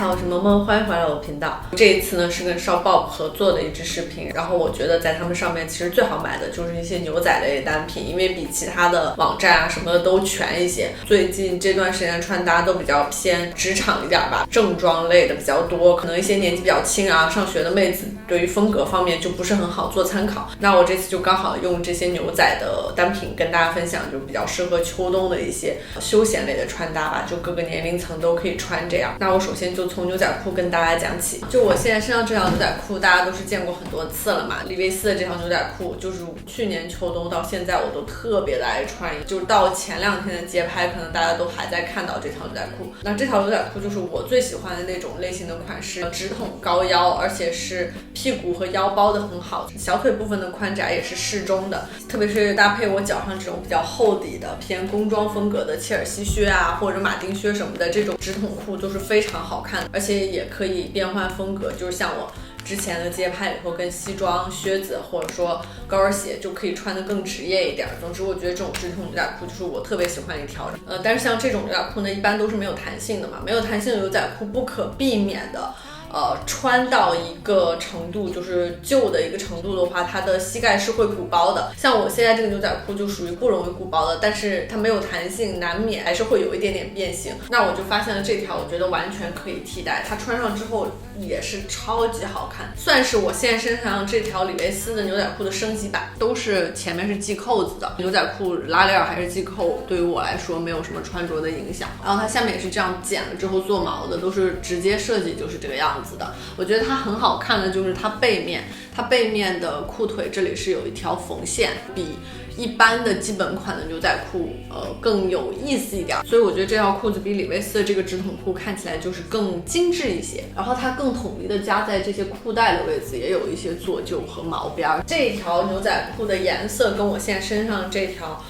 好，我是萌萌，欢迎回来我频道。这一次呢是跟Shopbop合作的一支视频，然后我觉得在他们上面其实最好买的就是一些牛仔类单品，因为比其他的网站啊什么的都全一些。最近这段时间穿搭都比较偏职场一点吧，正装类的比较多，可能一些年纪比较轻啊上学的妹子对于风格方面就不是很好做参考。那我这次就刚好用这些牛仔的单品跟大家分享，就比较适合秋冬的一些休闲类的穿搭吧，就各个年龄层都可以穿这样。那我首先就从牛仔裤跟大家讲起。就我现在身上这条牛仔裤大家都是见过很多次了嘛，李维斯的这条牛仔裤就是去年秋冬到现在我都特别的爱穿，就是到前2天的街拍可能大家都还在看到这条牛仔裤。那这条牛仔裤就是我最喜欢的那种类型的款式，直筒高腰，而且是屁股和腰包的很好，小腿部分的宽窄也是适中的，特别是搭配我脚上这种比较厚底的偏工装风格的切尔西靴啊或者马丁靴什么的，这种直筒裤都是非常好看的，而且也可以变换风格，就是像我之前的街拍以后跟西装、靴子或者说高跟鞋就可以穿得更职业一点。总之我觉得这种直筒牛仔裤就是我特别喜欢一条但是像这种牛仔裤呢一般都是没有弹性的嘛，没有弹性的牛仔裤不可避免的穿到一个程度，就是旧的一个程度的话，它的膝盖是会鼓包的。像我现在这个牛仔裤就属于不容易鼓包的，但是它没有弹性，难免还是会有一点点变形。那我就发现了这条，我觉得完全可以替代，它穿上之后也是超级好看，算是我现在身上这条李维斯的牛仔裤的升级版，都是前面是系扣子的，牛仔裤拉链还是系扣，对于我来说没有什么穿着的影响。然后它下面也是这样剪了之后做毛的，都是直接设计就是这个样子。我觉得它很好看的就是它背面的裤腿这里是有一条缝线，比一般的基本款的牛仔裤更有意思一点，所以我觉得这条裤子比李维斯的这个直筒裤看起来就是更精致一些，然后它更统一的加在这些裤带的位置也有一些做旧和毛边。这一条牛仔裤的颜色跟我现在身上这条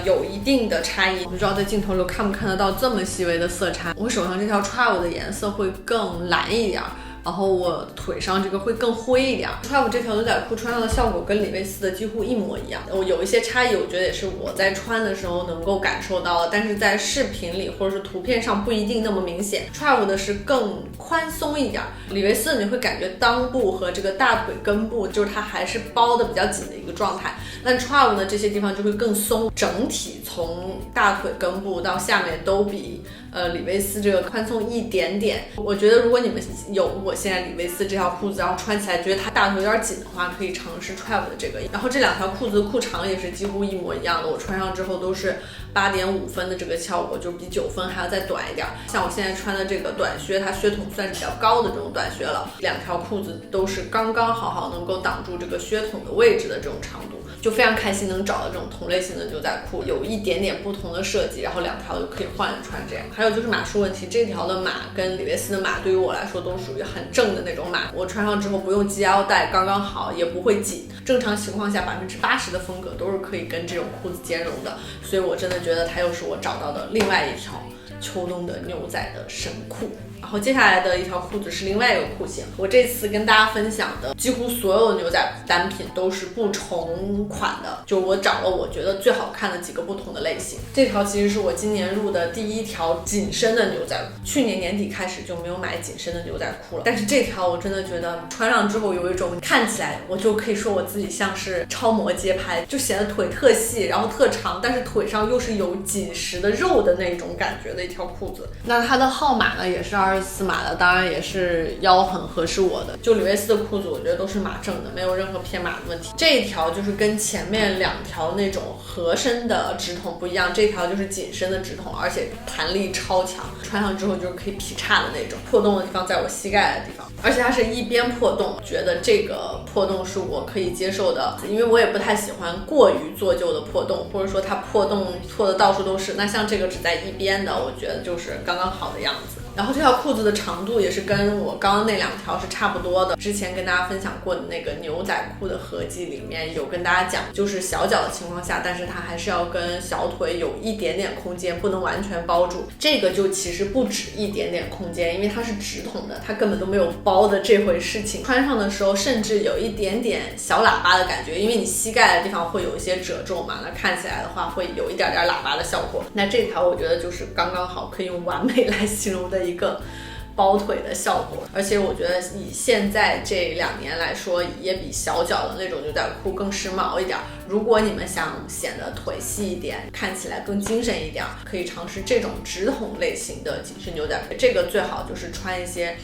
有一定的差异，不知道在镜头里看不看得到这么细微的色差。我手上这条 Travel 的颜色会更蓝一点，然后我腿上这个会更灰一点。Travel 这条牛仔裤穿上的效果跟李维斯的几乎一模一样，我有一些差异，我觉得也是我在穿的时候能够感受到的，但是在视频里或者是图片上不一定那么明显。Travel 的是更宽松一点，李维斯的你会感觉裆部和这个大腿根部就是它还是包的比较紧的一个状态，但 Travel 呢这些地方就会更松，整体从大腿根部到下面都比李维斯这个宽松一点点。我觉得如果你们有我现在李维斯这条裤子，然后穿起来觉得它大腿有点紧的话，可以尝试 Travel 的这个。然后这2条裤子裤长也是几乎一模一样的，我穿上之后都是8.5分的这个效果，就比9分还要再短一点。像我现在穿的这个短靴，它靴筒算是比较高的这种短靴了，2条裤子都是刚刚好能够挡住这个靴筒的位置的这种长度，就非常开心能找到这种同类型的牛仔裤，有一点点不同的设计，然后2条就可以换着穿这样。还有就是码数问题，这条的码跟李维斯的码对于我来说都属于很正的那种码，我穿上之后不用系腰带，刚刚好，也不会紧。正常情况下80%的风格都是可以跟这种裤子兼容的，所以我真的觉得它又是我找到的另外一条秋冬的牛仔的神裤。然后接下来的一条裤子是另外一个裤型，我这次跟大家分享的几乎所有的牛仔单品都是不重款的，就我找了我觉得最好看的几个不同的类型。这条其实是我今年入的第1条紧身的牛仔裤，去年年底开始就没有买紧身的牛仔裤了，但是这条我真的觉得穿上之后有一种看起来我就可以说我自己像是超模街拍，就显得腿特细然后特长，但是腿上又是有紧实的肉的那种感觉的一条裤子。那它的号码呢也是24码的，当然也是腰很合适我的。就李维斯的裤子我觉得都是码正的，没有任何偏码的问题。这一条就是跟前面2条那种合身的直筒不一样，这条就是紧身的直筒，而且弹力超强，穿上之后就是可以劈叉的那种，破洞的地方在我膝盖的地方，而且它是一边破洞，觉得这个破洞是我可以接受的，因为我也不太喜欢过于做旧的破洞，或者说它破洞破的到处都是，那像这个只在一边的，我觉得就是刚刚好的样子。然后这条裤子的长度也是跟我刚刚那2条是差不多的，之前跟大家分享过的那个牛仔裤的合集里面有跟大家讲，就是小脚的情况下，但是它还是要跟小腿有一点点空间，不能完全包住。这个就其实不止一点点空间，因为它是直筒的，它根本都没有包的这回事情。穿上的时候甚至有一点点小喇叭的感觉，因为你膝盖的地方会有一些褶皱嘛，那看起来的话会有一点点喇叭的效果。那这条我觉得就是刚刚好，可以用完美来形容的一个包腿的效果。而且我觉得以现在这2年来说，也比小脚的那种牛仔裤更时髦一点。如果你们想显得腿细一点，看起来更精神一点，可以尝试这种直筒类型的紧身牛仔裤。这个最好就是穿一些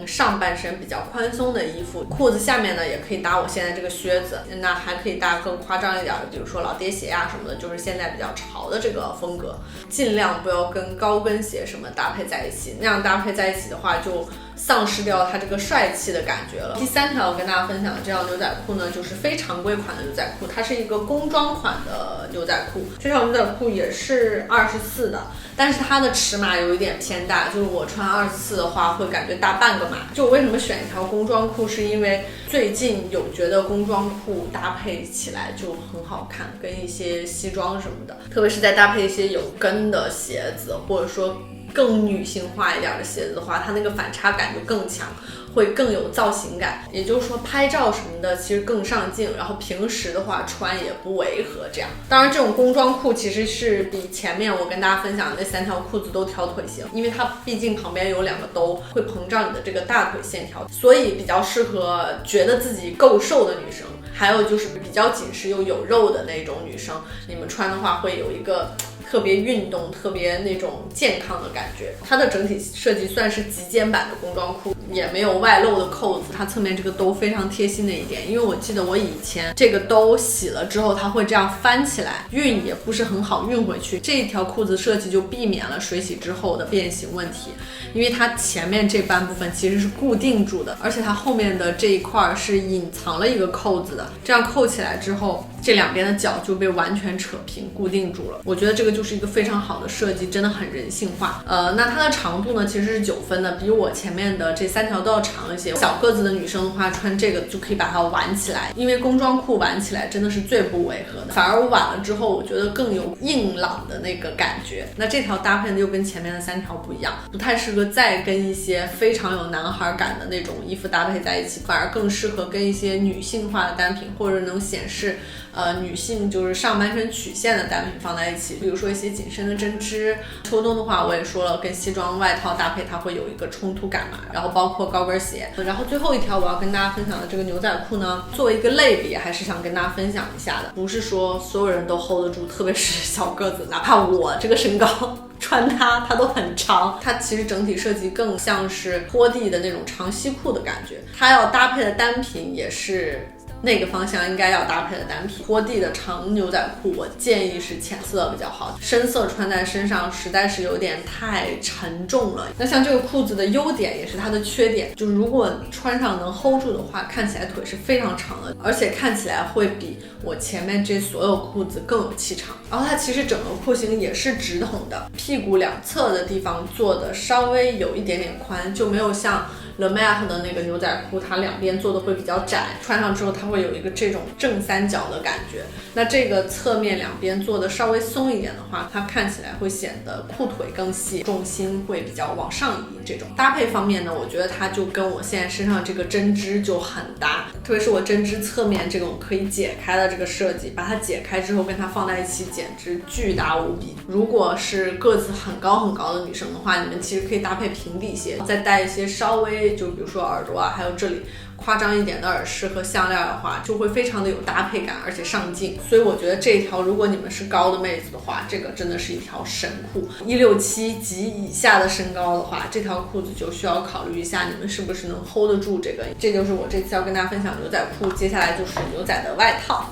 上半身比较宽松的衣服，裤子下面呢也可以搭我现在这个靴子，那还可以搭更夸张一点的，比如说老爹鞋啊什么的，就是现在比较潮的这个风格。尽量不要跟高跟鞋什么搭配在一起，那样搭配在一起的话就丧失掉它这个帅气的感觉了。第3条我跟大家分享的这条牛仔裤呢，就是非常规款的牛仔裤，它是一个工装款的牛仔裤。这条牛仔裤也是24的，但是它的尺码有一点偏大，就是我穿24的话会感觉大半个码。就我为什么选一条工装裤，是因为最近有觉得工装裤搭配起来就很好看，跟一些西装什么的，特别是在搭配一些有跟的鞋子，或者说更女性化一点的鞋子的话，它那个反差感就更强，会更有造型感。也就是说拍照什么的其实更上镜，然后平时的话穿也不违和这样。当然这种工装裤其实是比前面我跟大家分享的那3条裤子都挑腿型，因为它毕竟旁边有2个兜，会膨胀你的这个大腿线条，所以比较适合觉得自己够瘦的女生，还有就是比较紧实又有肉的那种女生，你们穿的话会有一个特别运动特别那种健康的感觉。它的整体设计算是极简版的工装裤，也没有外露的扣子，它侧面这个兜非常贴心的一点，因为我记得我以前这个兜洗了之后它会这样翻起来，熨也不是很好熨回去，这一条裤子设计就避免了水洗之后的变形问题，因为它前面这半部分其实是固定住的，而且它后面的这一块是隐藏了一个扣子的，这样扣起来之后这两边的角就被完全扯平固定住了。我觉得这个就是一个非常好的设计，真的很人性化。那它的长度呢其实是9分的，比我前面的这3条都要长一些。小个子的女生的话穿这个就可以把它挽起来，因为工装裤挽起来真的是最不违和的，反而我挽了之后我觉得更有硬朗的那个感觉。那这条搭配呢又跟前面的3条不一样，不太适合再跟一些非常有男孩感的那种衣服搭配在一起，反而更适合跟一些女性化的单品或者能显示女性就是上半身曲线的单品放在一起，比如说一些紧身的针织。秋冬的话我也说了，跟西装外套搭配它会有一个冲突感嘛，然后包括高跟鞋。然后最后一条我要跟大家分享的这个牛仔裤呢，作为一个类别还是想跟大家分享一下的，不是说所有人都 hold 得住，特别是小个子，哪怕我这个身高穿它都很长。它其实整体设计更像是拖地的那种长西裤的感觉，它要搭配的单品也是那个方向应该要搭配的单品。拖地的长牛仔裤我建议是浅色比较好，深色穿在身上实在是有点太沉重了。那像这个裤子的优点也是它的缺点，就是如果穿上能 hold 住的话，看起来腿是非常长的，而且看起来会比我前面这所有裤子更有气场。然后它其实整个裤型也是直筒的，屁股两侧的地方做的稍微有一点点宽，就没有像Le Maître 的那个牛仔裤它两边做的会比较窄，穿上之后它会有一个这种正三角的感觉。那这个侧面两边做的稍微松一点的话，它看起来会显得裤腿更细，重心会比较往上移。这种搭配方面呢，我觉得它就跟我现在身上这个针织就很搭，特别是我针织侧面这种可以解开的这个设计，把它解开之后跟它放在一起简直巨大无比。如果是个子很高很高的女生的话，你们其实可以搭配平底鞋，再带一些稍微就比如说耳朵啊，还有这里夸张一点的耳饰和项链的话，就会非常的有搭配感，而且上镜。所以我觉得这一条如果你们是高的妹子的话，这个真的是一条神裤。167及以下的身高的话，这条裤子就需要考虑一下你们是不是能 hold 得住这个。这就是我这次要跟大家分享牛仔裤。接下来就是牛仔的外套。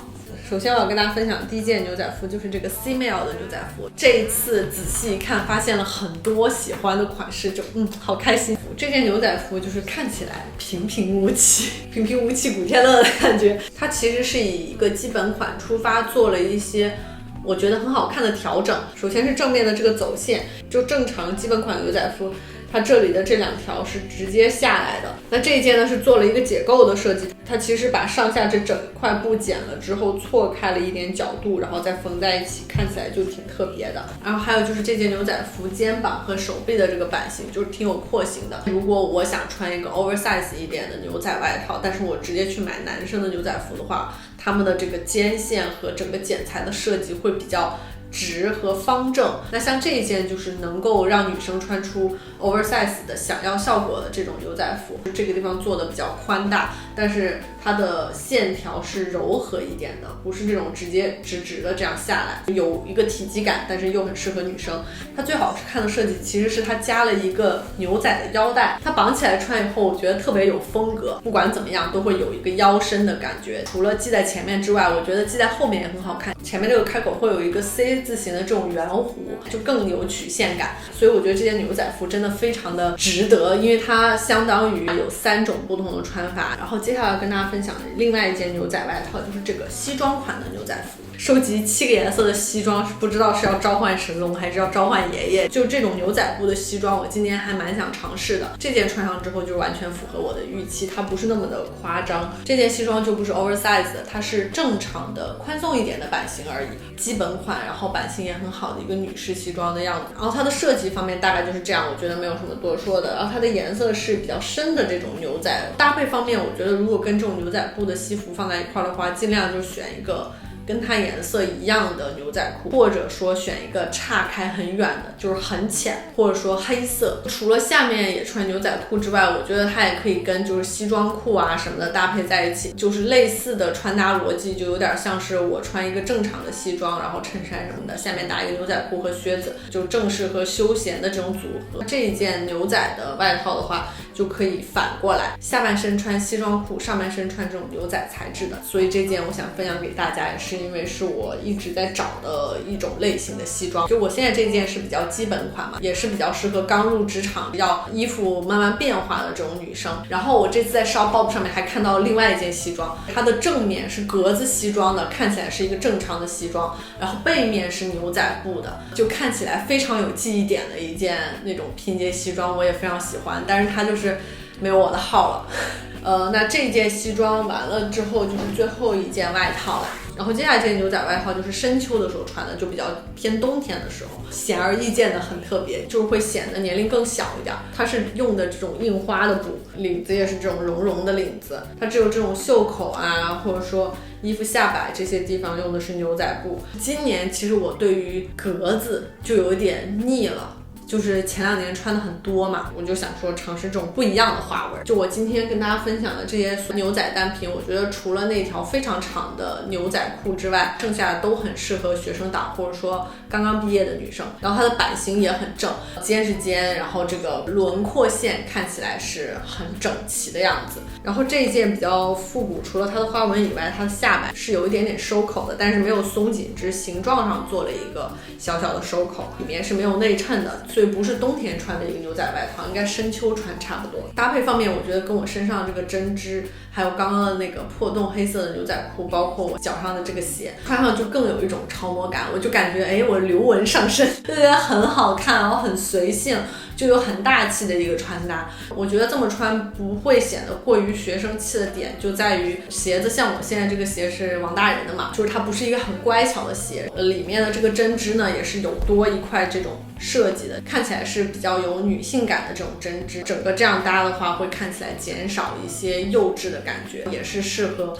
首先我要跟大家分享第一件牛仔服，就是这个 C-Mail 的牛仔服。这一次仔细一看发现了很多喜欢的款式，就好开心。这件牛仔服就是看起来平平无奇古天乐的感觉。它其实是以一个基本款出发，做了一些我觉得很好看的调整。首先是正面的这个走线，就正常基本款牛仔服它这里的这2条是直接下来的。那这一件呢是做了一个解构的设计，它其实把上下这整块布剪了之后错开了一点角度，然后再缝在一起，看起来就挺特别的。然后还有就是这件牛仔服肩膀和手臂的这个版型就是挺有廓形的。如果我想穿一个 oversize 一点的牛仔外套，但是我直接去买男生的牛仔服的话，他们的这个肩线和整个剪裁的设计会比较直和方正。那像这一件就是能够让女生穿出 oversize 的想要效果的这种牛仔服，这个地方做的比较宽大，但是它的线条是柔和一点的，不是这种直接直的这样下来，有一个体积感，但是又很适合女生。它最好看的设计其实是它加了一个牛仔的腰带，它绑起来穿以后我觉得特别有风格，不管怎么样都会有一个腰身的感觉。除了系在前面之外，我觉得系在后面也很好看，前面这个开口会有一个 C 字形的这种圆弧，就更有曲线感。所以我觉得这件牛仔服真的非常的值得，因为它相当于有3种不同的穿法。然后接下来跟大家分享的另外一件牛仔外套就是这个西装款的牛仔服，收集7个颜色的西装，不知道是要召唤神龙还是要召唤爷爷。就这种牛仔布的西装我今年还蛮想尝试的，这件穿上之后就完全符合我的预期，它不是那么的夸张。这件西装就不是 oversize 的，它是正常的宽松一点的版型而已，基本款，然后版型也很好的一个女士西装的样子。然后它的设计方面大概就是这样，我觉得没有什么多说的。然后它的颜色是比较深的这种牛仔，搭配方面我觉得如果跟这种牛仔布的西服放在一块的话，尽量就选一个跟它颜色一样的牛仔裤，或者说选一个岔开很远的，就是很浅，或者说黑色。除了下面也穿牛仔裤之外，我觉得它也可以跟就是西装裤啊什么的搭配在一起，就是类似的穿搭逻辑，就有点像是我穿一个正常的西装，然后衬衫什么的，下面搭一个牛仔裤和靴子，就正式和休闲的这种组合。这一件牛仔的外套的话就可以反过来，下半身穿西装裤，上半身穿这种牛仔材质的。所以这件我想分享给大家，也是因为是我一直在找的一种类型的西装。就我现在这件是比较基本款嘛，也是比较适合刚入职场要衣服慢慢变化的这种女生。然后我这次在Shopbop上面还看到另外一件西装，它的正面是格子西装的，看起来是一个正常的西装，然后背面是牛仔布的，就看起来非常有记忆点的一件那种拼接西装，我也非常喜欢，但是它就是没有我的号了。那这件西装完了之后就是最后一件外套了，然后接下来这件牛仔外套就是深秋的时候穿的，就比较偏冬天的时候，显而易见的很特别，就是会显得年龄更小一点。它是用的这种印花的布，领子也是这种绒绒的领子，它只有这种袖口啊，或者说衣服下摆这些地方用的是牛仔布。今年其实我对于格子就有点腻了，就是前2年穿的很多嘛，我就想说尝试这种不一样的花纹。就我今天跟大家分享的这些牛仔单品，我觉得除了那条非常长的牛仔裤之外，剩下的都很适合学生党或者说刚刚毕业的女生。然后它的版型也很正，肩是肩，然后这个轮廓线看起来是很整齐的样子。然后这一件比较复古，除了它的花纹以外，它的下摆是有一点点收口的，但是没有松紧，只是形状上做了一个小小的收口，里面是没有内衬的，所以不是冬天穿的一个牛仔外套，应该深秋穿差不多。搭配方面我觉得跟我身上这个针织，还有刚刚的那个破洞黑色的牛仔裤，包括我脚上的这个鞋，穿上就更有一种超模感，我就感觉我流纹上身，对对，很好看，然后很随性，就有很大气的一个穿搭。我觉得这么穿不会显得过于学生气的点就在于鞋子，像我现在这个鞋是王大人的嘛，就是它不是一个很乖巧的鞋，里面的这个针织呢也是有多一块这种设计的，看起来是比较有女性感的这种针织，整个这样搭的话会看起来减少一些幼稚的感觉，也是适合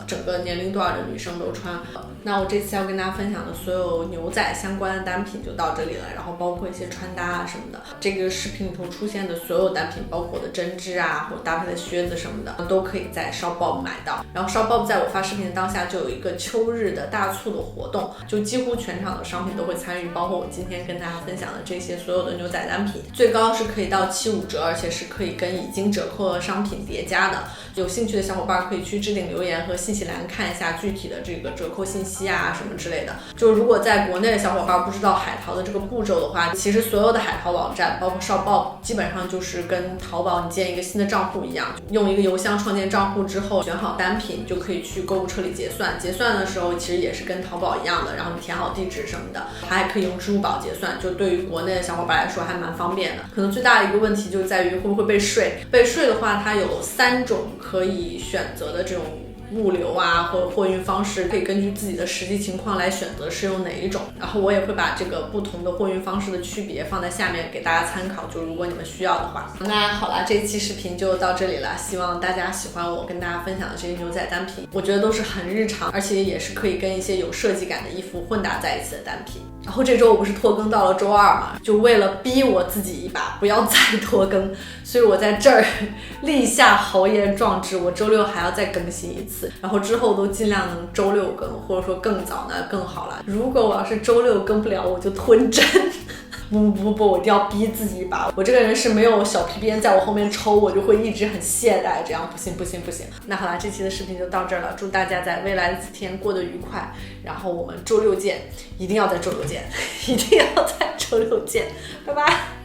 整个年龄段的女生都穿。那我这次要跟大家分享的所有牛仔相关的单品就到这里了，然后包括一些穿搭啊什么的，这个视频里头出现的所有单品，包括我的针织啊或者搭配的靴子什么的，都可以在Shopbop买到。然后Shopbop在我发视频的当下就有一个秋日的大促的活动，就几乎全场的商品都会参与，包括我今天跟大家分享的这些所有的牛仔单品，最高是可以到75折，而且是可以跟已经折扣的商品叠加的。有兴趣的小伙伴可以去置顶留言和信息栏看一下具体的这个折扣信息啊什么之类的。就是如果在国内的小伙伴不知道海淘的这个步骤的话，其实所有的海淘网站包括Shopbop基本上就是跟淘宝你建一个新的账户一样，用一个邮箱创建账户之后选好单品就可以去购物车里结算，结算的时候其实也是跟淘宝一样的，然后你填好地址什么的，它还可以用支付宝结算，就对于国内的小伙伴来说还蛮方便的。可能最大的一个问题就在于会不会被税，被税的话它有3种可以选择的这种物流啊或者货运方式，可以根据自己的实际情况来选择是用哪一种。然后我也会把这个不同的货运方式的区别放在下面给大家参考，就如果你们需要的话。那好了，这一期视频就到这里了，希望大家喜欢我跟大家分享的这些牛仔单品，我觉得都是很日常，而且也是可以跟一些有设计感的衣服混搭在一起的单品。然后这周我不是拖更到了周二嘛，就为了逼我自己一把不要再拖更，所以我在这儿立下豪言壮志，我周六还要再更新一次，然后之后都尽量能周六更，或者说更早呢更好了。如果我要是周六更不了，我就吞针。不，我一定要逼自己一把。我这个人是没有小皮鞭在我后面抽，我就会一直很懈怠，这样不行。那好啦，这期的视频就到这儿了，祝大家在未来的几天过得愉快，然后我们周六见，一定要在周六见，拜拜。